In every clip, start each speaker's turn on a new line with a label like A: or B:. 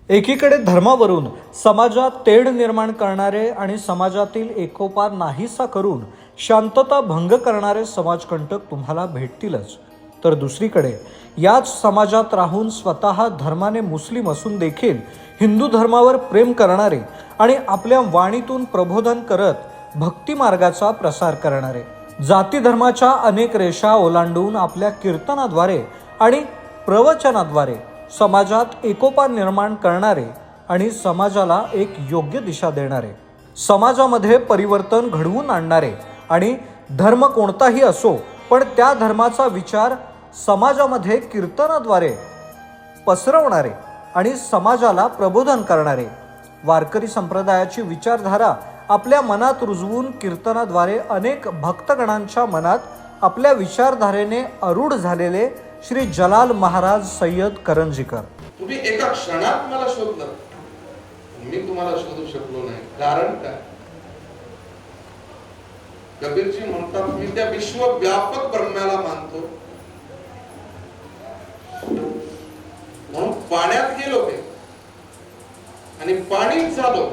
A: एकीकडे धर्मावरून समाजात तेढ निर्माण करणारे आणि समाजातील एकोपा नाहीसा करून शांतता भंग करणारे समाजकंटक तुम्हाला भेटतीलच, तर दुसरीकडे याच समाजात राहून स्वतः धर्माने मुस्लिम असून देखील हिंदू धर्मावर प्रेम करणारे आणि आपल्या वाणीतून प्रबोधन करत भक्ती मार्गाचा प्रसार करणारे, जाती धर्माच्या अनेक रेषा ओलांडून आपल्या कीर्तनाद्वारे आणि प्रवचनाद्वारे समाजात एकोपा निर्माण करणारे आणि समाजाला एक योग्य दिशा देणारे, समाजामध्ये परिवर्तन घडवून आणणारे आणि धर्म कोणताही असो पण त्या धर्माचा विचार समाजामध्ये कीर्तनाद्वारे पसरवणारे आणि समाजाला प्रबोधन करणारे, वारकरी संप्रदायाची विचारधारा आपल्या मनात रुजवून कीर्तनाद्वारे अनेक भक्तगणांच्या मनात आपल्या विचारधारेने आरूढ झालेले श्री जलाल महाराज सय्यद करंजीकर.
B: तुम्ही एका क्षणात मला शोधलं, मी तुम्हाला शोधू शकलो नाही. कारण काय? कबीरजी म्हणतात मी त्या विश्वव्यापक ब्रह्माला मानतो म्हणून पाण्यात गेलो ते आणि पाणीच झालो.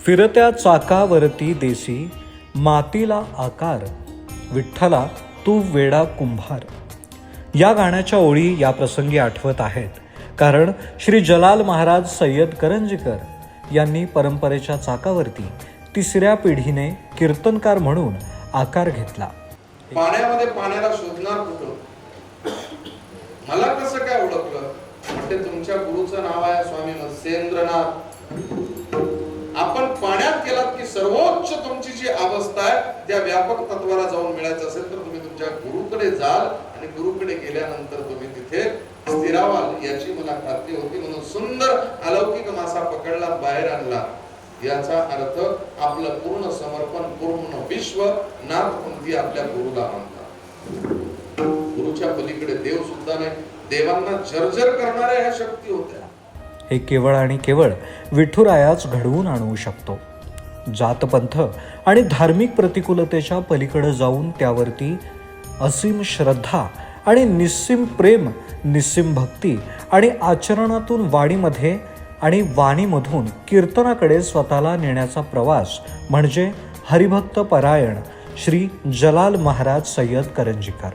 A: फिरत्या चाकावरती देसी मातीला आकार, विठ्ठला तू वेडा कुंभार. या गाण्याच्या ओळी या प्रसंगी आठवत आहेत, कारण श्री जलाल महाराज सय्यद करंजीकर यांनी परंपरेच्या चाकावरती तिसऱ्या पिढीने कीर्तनकार म्हणून आकार घेतला.
B: पाण्यामध्ये पाण्याला शोधणार कुठं? मला कसं काय ओळखलं? म्हणजे तुमच्या गुरुचं नाव आहे स्वामी मत्स्येंद्रनाथ. आपण पाण्यात गेलात की सर्वोच्च तुमची जी अवस्था आहे त्या व्यापक तत्वाला जाऊन मिळायचं असेल तर तुम्ही तुमच्या गुरुकडे जाल आणि गुरुकडे गेल्यानंतर तुम्ही तिथे स्थिरावाल याची मला खात्री होती. म्हणून सुंदर अलौकिक मासा पकडला, बाहेर आणला. याचा अर्थ आपलं पूर्ण समर्पण, पूर्ण विश्व नाथपंथी आपल्या गुरुला मानतात. गुरुच्या पलीकडे देव सुद्धा नाही. देवांना जर्जर करणाऱ्या ह्या शक्ती होत्या.
A: हे केवळ आणि केवळ विठुरायाच घडवून आणू शकतो. जातपंथ आणि धार्मिक प्रतिकूलतेच्या पलीकडे जाऊन त्यावरती असीम श्रद्धा आणि निस्सीम प्रेम, निस्सीम भक्ती आणि आचरणातून वाणीमध्ये आणि वाणीमधून कीर्तनाकडे स्वतःला नेण्याचा प्रवास म्हणजे हरिभक्त परायण श्री जलाल महाराज सय्यद करंजीकर.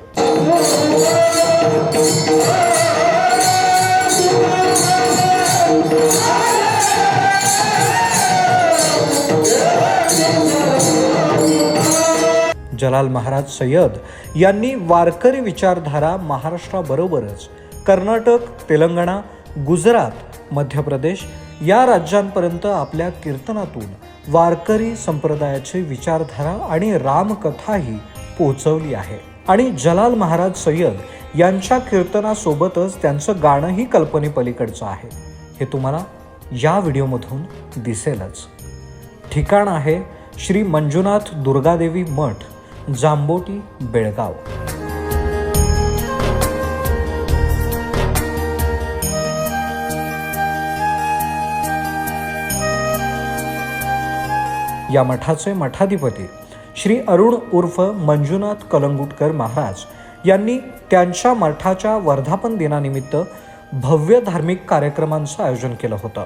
A: जलाल महाराज सय्यद यांनी वारकरी विचारधारा महाराष्ट्राबरोबरच कर्नाटक, तेलंगणा, गुजरात, मध्य प्रदेश या राज्यांपर्यंत आपल्या कीर्तनातून वारकरी संप्रदायाची विचारधारा आणि रामकथाही पोहोचवली आहे. आणि जलाल महाराज सय्यद यांच्या कीर्तनासोबतच त्यांचं गाणंही कल्पनेपलीकडचं आहे. हे तुम्हाला या व्हिडिओमधून दिसेलच. ठिकाण आहे श्री मंजुनाथ दुर्गादेवी मठ, जांबोटी, बेळगाव. या मठाचे मठाधिपती श्री अरुण उर्फ मंजुनाथ कलंगुटकर महाराज यांनी त्यांच्या मठाच्या वर्धापन दिनानिमित्त भव्य धार्मिक कार्यक्रमांचं आयोजन केलं होतं.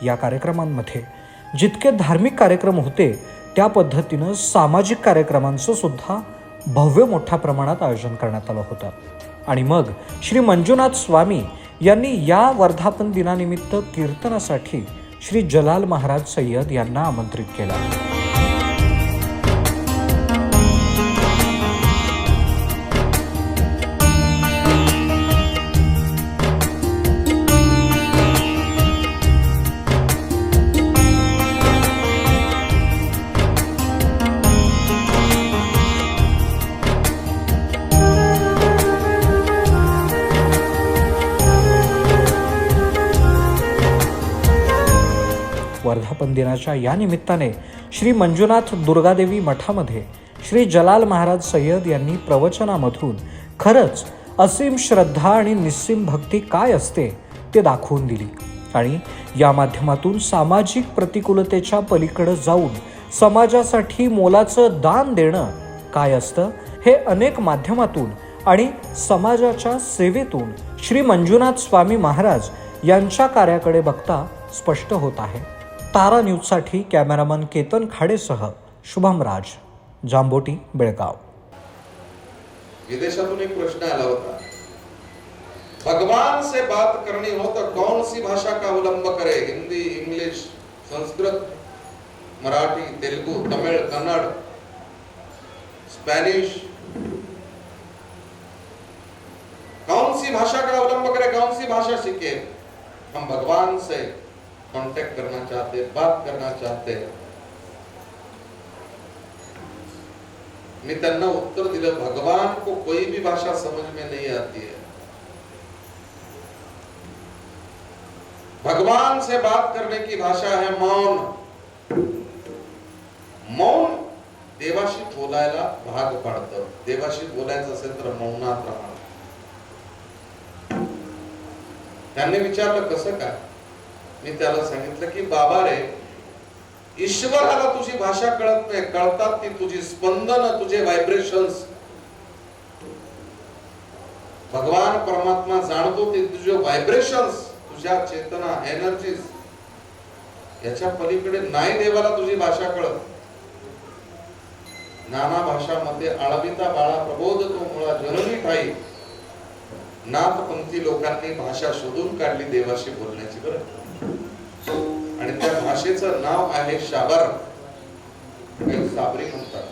A: या कार्यक्रमांमध्ये जितके धार्मिक कार्यक्रम होते त्या पद्धतीनं सामाजिक कार्यक्रमांचं सुद्धा भव्य मोठ्या प्रमाणात आयोजन करण्यात आलं होतं. आणि मग श्री मंजुनाथ स्वामी यांनी या वर्धापन दिनानिमित्त कीर्तनासाठी श्री जलाल महाराज सय्यद यांना आमंत्रित केलं. वर्धापन दिनाच्या या निमित्ताने श्री मंजुनाथ दुर्गादेवी मठामध्ये श्री जलाल महाराज सय्यद यांनी प्रवचनामधून खरंच असीम श्रद्धा आणि निस्सीम भक्ती काय असते ते दाखवून दिली. आणि या माध्यमातून सामाजिक प्रतिकूलतेच्या पलीकडे जाऊन समाजासाठी मोलाचं दान देणं काय असतं हे अनेक माध्यमातून आणि समाजाच्या सेवेतून श्री मंजुनाथ स्वामी महाराज यांच्या कार्याकडे बघता स्पष्ट होत आहे. तारा न्यूजसाठी कॅमेरामन केतन खाडेसह शुभम राज, जांबोटी, बेळगाव.
B: विदेशातून एक प्रश्न आला होता, भगवान से बात करनी हो तो कौन सी भाषा का अवलंब करे? हिंदी, इंग्लिश, संस्कृत, मराठी, तेलुगु, तमिळ, कन्नड़, स्पेनिश, कौन सी भाषा का अवलंब करे, कौन सी भाषा सीखे? हम भगवान से कांटेक्ट करना चाहते, बात करना चाहते. मैं त्यांना उत्तर दिलं, भगवान को कोई भी भाषा समझ में नहीं आती है. भगवान से बात करने की भाषा है मौन. मौन देवाशी बोलायला भाग पाडतं. देवाशी बोलायचं असेल तर मौनात राहा. त्यांनी विचारलं कसं काय? मी त्याला सांगितलं की बाबा रे, ईश्वराला तुझी भाषा कळत नाही, कळतात ती तुझी स्पंदन, तुझे व्हायब्रेशन्स. भगवान परमात्मा जाणतो ते तुझे व्हायब्रेशन्स, तुझ्या चेतना, एनर्जीज. याच्या पलीकडे नाही देवाला तुझी भाषा कळत. नाना भाषामध्ये आळविता बाळा प्रबोध तो मुळा जननी ठाई. नाथपंथी लोकांनी भाषा शोधून काढली देवाशी बोलण्याची बरं. आणि त्या भाषेचं नाव आहे शाबर. साबरी म्हणतात.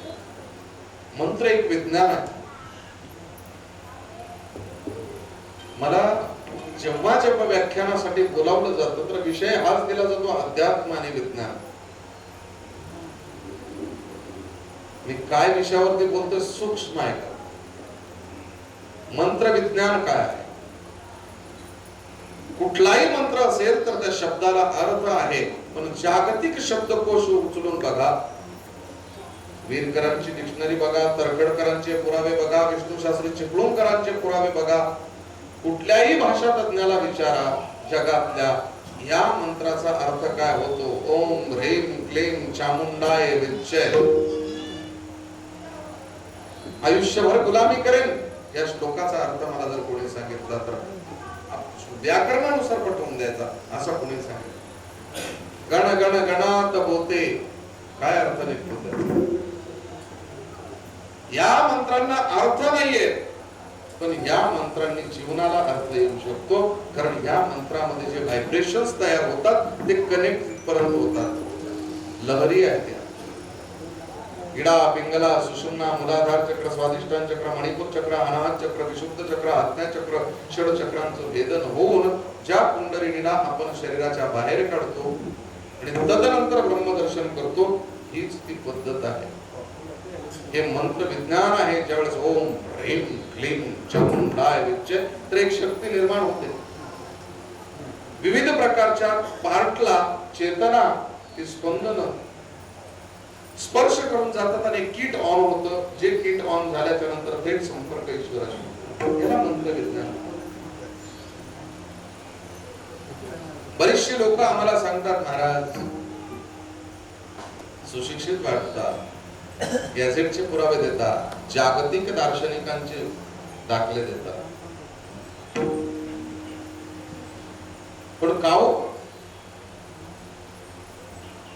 B: मंत्र एक विज्ञान आहे. मला जेव्हा जेव्हा व्याख्यानासाठी बोलावलं जातं तर विषय हाच दिला जातो, अध्यात्म आणि विज्ञान. मी काय विषयावरती बोलतोय? सूक्ष्म आहे का? मंत्र विज्ञान काय आहे? कुठलाही मंत्र असेल तर त्या शब्दाला अर्थ आहे, पण जागतिक शब्दकोश उचलून बघा, वीरकरांची डिक्शनरी बघा, तरखडकरांचे पुरावे बघा, विष्णूशास्त्री चिपळूणकरांचे पुरावे बघा, कुठल्याही भाषा तज्ञाला विचारा, जगातल्या या मंत्राचा अर्थ काय होतो? ओम ह्रीम क्लीम चामुंडाय विच्चे. आयुष्यभर गुलामी करेन या श्लोकाचा अर्थ मला जर कोणी सांगितला तर व्याकरणानुसार पटवून द्यायचा, असं कोणी सांगितलं. गण गण गणात बोते, काय अर्थ निघतो? या मंत्रांना अर्थ नाहीये, पण या मंत्रांनी जीवनाला अर्थ येऊ शकतो. कारण या मंत्रामध्ये जे व्हायब्रेशन्स तयार होतात ते कनेक्ट पर्यंत होतात. लहरी आहे त्या. इडा, पिंगला, सुषुम्ना, मूलाधार चक्र, स्वादिष्टान चक्र, मणिपूर चक्र, अनाहत चक्र, विशुद्ध चक्र, आज्ञा चक्र, षड चक्रांचं भेदन होऊन ज्या कुंडलिनीला आपण शरीराच्या बाहेर काढतो आणि तदनंतर ब्रह्मदर्शन करतो, हीच ती पद्धत आहे. हे मंत्र विज्ञान आहे. ज्यावेळेस ओम ह्रीम क्लीम चामुंडाय विच्चे, तर एक शक्ती निर्माण होते. विविध प्रकारच्या पार्टला चेतना, ती स्पंदन स्पर्श करून जातात आणि किट ऑन होतं. जे किट ऑन झाल्याच्या नंतर थेट संपर्क ईश्वराशी. याला मंत्र विज्ञान. बरेचसे लोक आम्हाला सांगतात, महाराज सुशिक्षित वाटतात, गॅझेटचे पुरावे देतात, जागतिक दार्शनिकांचे दाखले देतात, पण का हो?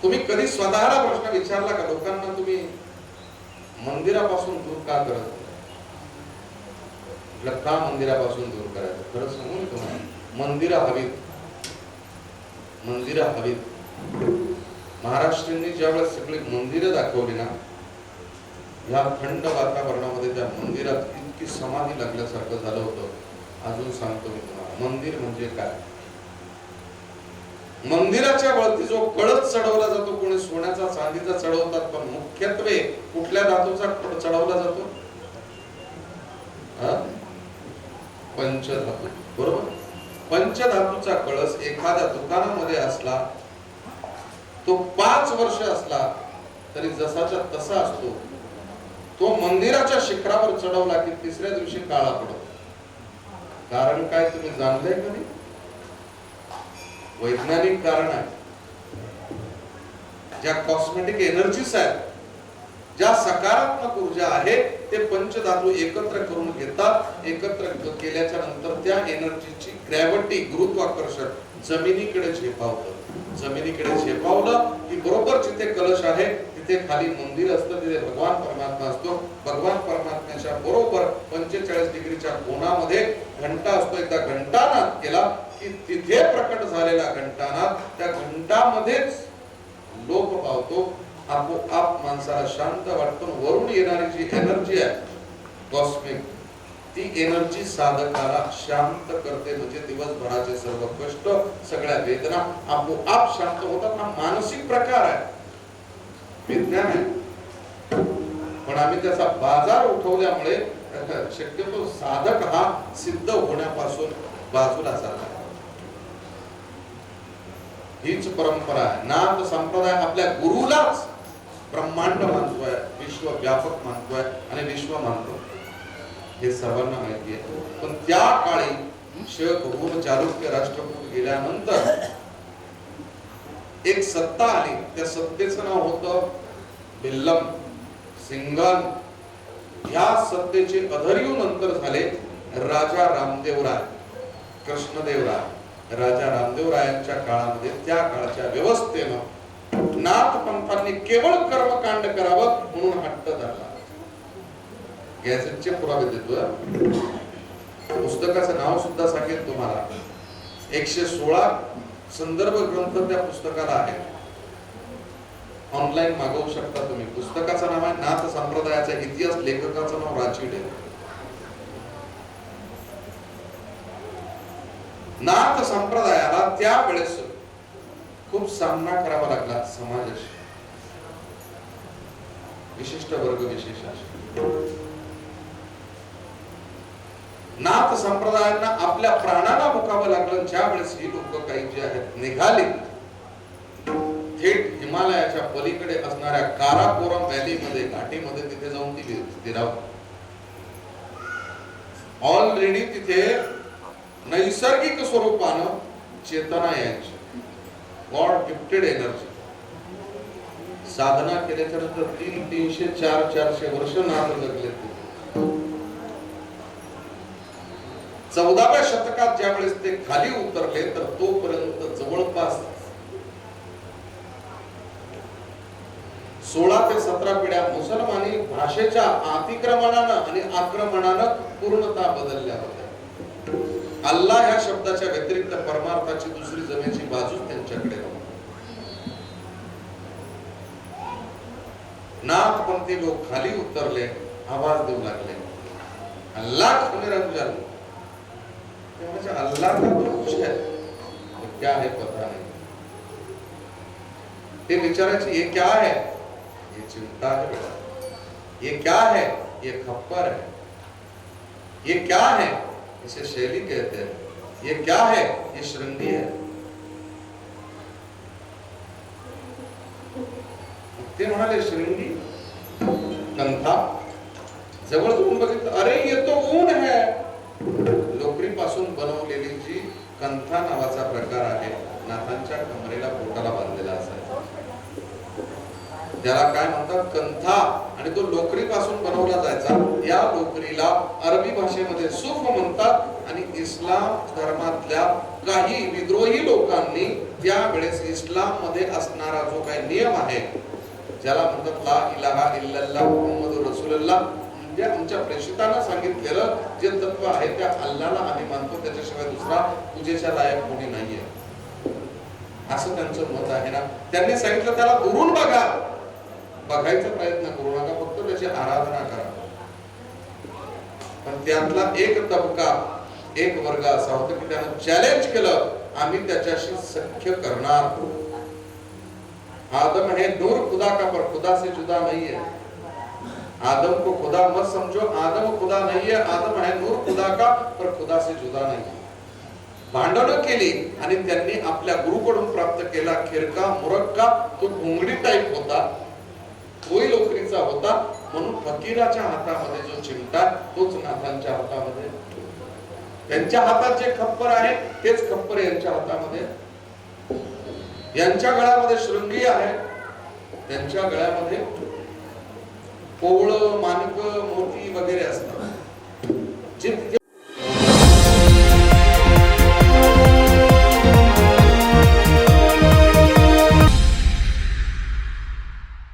B: तुम्ही कधी स्वतःला प्रश्न विचारला का, लोकांना तुम्ही मंदिरापासून दूर का करत नाही? का मंदिरापासून दूर करायचं? खरं सांगू मी तुम्हाला, मंदिरं हवीत. महाराष्ट्रांनी ज्यावेळेस सगळी मंदिरं दाखवली ना, या थंड वातावरणामध्ये त्या मंदिरात इतकी समाधी लागल्यासारखं झालं होतं. अजून सांगतो मी तुम्हाला, मंदिर म्हणजे काय? मंदिराच्या वरती जो कळस चढवला जातो, कोणी सोन्याचा चांदीचा चढवतात, पण मुख्यत्वे कुठल्या धातूचा चढवला जातो? पंचधातू. बरोबर. पंचधातूचा कळस एखाद्या दुकानामध्ये असला, तो 5 वर्ष असला तरी जसाच्या तसा असतो. तो मंदिराच्या शिखरावर चढवला की तिसऱ्या दिवशी काळा पडतो. कारण काय तुम्ही जाणलंय कधी? वैज्ञानिक कारण आहे. ज्या कॉस्मेटिक एनर्जीज आहेत ज्या सकारात्मक ऊर्जा आहे ते पंचधातू एकत्र करून घेतात. एकत्र केल्याच्या नंतर त्या एनर्जीची ग्रॅव्हिटी, गुरुत्वाकर्षण जमिनीकडे झेपावतं. जमिनीकडे झेपावलं की बरोबर जिथे कलश आहे तिथे खाली मंदिर असतं, तिथे भगवान परमात्मा असतो. भगवान परमात्म्याच्या बरोबर 45 डिग्रीच्या कोणामध्ये घंटा असतो. एकदा घंटानाद केला की तिथे प्रकट झालेला घंटानाद त्या घंटामध्येच लोप पावतो. आपोआप माणसाला शांत वाटतं. वरून येणारी जी एनर्जी आहे कॉस्मिक, ती एनर्जी साधकाला शांत करते. म्हणजे दिवसभराचे सर्व कष्ट, सगळ्या वेदना आपोआप शांत होतात. हा मानसिक प्रकार आहे, विज्ञान आहे. पण आम्ही त्याचा बाजार उठवल्यामुळे शक्यतो साधक हा सिद्ध होण्यापासून बाजूला चालला. हीच परंपरा आहे. नाथ संप्रदाय आपल्या गुरुलाच ब्रह्मांड मानतोय, विश्व व्यापक मानतोय आणि विश्व मानतो, हे सर्वांना माहिती आहे. पण त्या काळी शक चालुक्य राष्ट्रकूट गेल्यानंतर एक सत्ता आली. त्या सत्तेचं नाव होतं भिल्लम, सिंघल. ह्या सत्तेचे अधर्यू नंतर झाले राजा रामदेवराय, कृष्णदेवराय. राजा रामदेवरायांच्या काळामध्ये त्या काळच्या व्यवस्थेनं नाथ पंथांनी केवळ कर्मकांड करावं म्हणून हट्ट धरला. गॅझेटचे पुरावे देतो. पुस्तकाचं नाव सुद्धा सांगेल तुम्हाला. 116 संदर्भ ग्रंथ त्या पुस्तकाला आहे. ऑनलाईन मागवू शकता तुम्ही. पुस्तकाचं नाव आहे नाथ संप्रदायाचा इतिहास. लेखकाचं नाव राचीडे. नाथ संप्रदायाला त्यावेळेस खूप सामना करावा लागला समाजाशी, विशिष्ट वर्ग विशेषाशी. नाथ संप्रदायांना आपल्या प्राणाला मुकावं लागलं. ज्या वेळेस ही लोक काही जे आहेत निघाली थेट हिमालयाच्या पलीकडे असणाऱ्या काराकोरम व्हॅलीमध्ये, घाटीमध्ये तिथे जाऊन ती स्थिरावली. ऑलरेडी तिथे नैसर्गिक स्वरूपानं चेतना यायची, गॉड गिफ्टेड एनर्जी. साधना केल्याच्या नंतर 300, 400 वर्ष नाथ जगले. 14व्या शतकात ज्या वेळेस ते खाली उतरले तर तोपर्यंत जवळपास 16 ते 17 पिढ्या मुसलमानी भाषेच्या अतिक्रमणानं आणि आक्रमणानं पूर्णतः बदलल्या होत्या. अल्लाह ह्या शब्दाच्या व्यतिरिक्त परमार्थाची दुसरी जमेची बाजू त्यांच्याकडे नव्हती. नाथपंथी लोक खाली उतरले, आवाज देऊ लागले, अल्लाह निरंजन. अल्लाह का तो कुछ है, तो क्या है पता नहीं. ते विचारायचे ये क्या है, ये चिंता है बेटा. ये क्या है, ये खप्पर है. ये क्या है, इसे शैली कहते हैं. ये क्या है, ये श्रृंगी है. ते म्हणाले श्रृंगी, कंथा. जवळ जाऊन बघितलं, अरे ये तो ऊन है. लोकरीपासून बनवलेली जी कंथा नावाचा प्रकार आहे, नाथांच्या कमरेला पोटाला बांधलेला असायचा, त्याला काय म्हणतात, कंथा. आणि तो लोकरीपासून बनवला जायचा. या लोकरीला अरबी भाषेमध्ये सुफ म्हणतात. आणि इस्लाम धर्मातल्या काही विद्रोही लोकांनी त्यावेळेस इस्लाम मध्ये असणारा जो काही नियम आहे, ज्याला म्हणतात ला इलाहा इल्लल्लाह मुहम्मदुर रसूलुल्लाह, म्हणजे आमच्या प्रेषितांना सांगितलेलं जे तत्व आहे त्या अल्लाहला आम्ही मानतो, त्याच्याशिवाय दुसरा पूजेच्या लायक कोणी नाहीये, असं त्यांचं मत आहे ना. त्यांनी सांगितलं त्याला दुरून बघा, बघायचा प्रयत्न करू नका, फक्त त्याची आराधना करा. पण त्यातला एक तबका, एक वर्ग असा होता की त्यानं चॅलेंज केलं, आम्ही त्याच्याशी सख्य करणार. आदम है नूर खुदा का, पर खुदा से जुदा नहीं है. आदम को खुदा मत समझो, आदम खुदा नहीं है. आदम है नूर खुदा का, पर खुदा से जुदा नहीं. भांडणं केली आणि त्यांनी आपल्या गुरुकडून प्राप्त केला खिरका मुरक्का. तो घुंगडी टाईप होता, तोही लोकरीचा होता. म्हणून फकीराच्या हातामध्ये जो चिमटा, तोच नाथांच्या हातामध्ये. त्यांच्या हातात जे खप्पर आहे तेच खप्पर यांच्या हातामध्ये. यांच्या गळ्यामध्ये शृंगी आहे, त्यांच्या गळ्यामध्ये पोवळं, मानक, मोती वगैरे असतात. जितके